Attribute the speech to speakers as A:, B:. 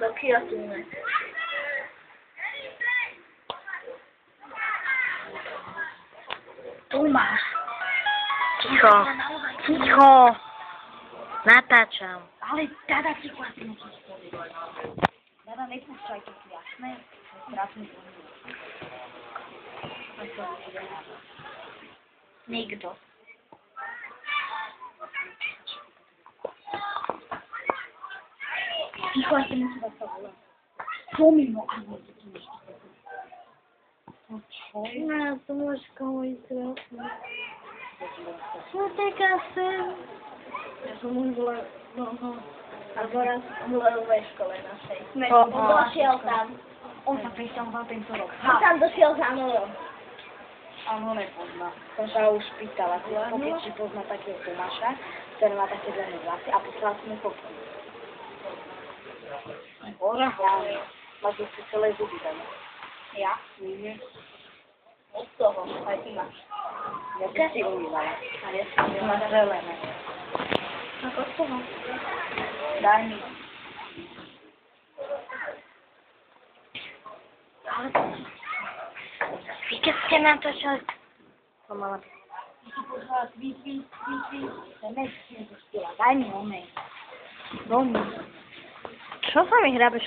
A: Do kiotúne. Tu máš.
B: Ticho. Ticho. Natáčam.
A: Ale Dada ti asi musíš povedať. Dada, nepúšťaj, to sú jasné. Strátne nikto. Ticho, ešte musí dať sa volať. Pomimo, ale to tu ešte. Čo je?
B: No, to môžeš komu ísť krásne. No taká sem.
A: Ja som už bola dlho. Alebo raz v lerovej škole našej.
B: On
A: došiel tam.
B: On sa prisťahoval tento rok.
A: On tam došiel za mnou.
B: A on ho nepozná. Som sa už pýtala, či pozná takého Tomáša, ktorý má také zelené vlasy a poslala som mu fotku. Bože, hlavne. Máš ešte celé zuby tam.
A: Ja?
B: Nie.
A: Od toho, aj ty máš.
B: Ja som si umývala.
A: A ja si
B: Ja máš zelené.
A: Ako z toho?
B: Daj mi.
A: Ale
B: Vy keď ste natáčali... To mala...
A: ty si poslala tweet.
B: Nechci pustila. Daj mi onej. Čo sa mi hrabeš?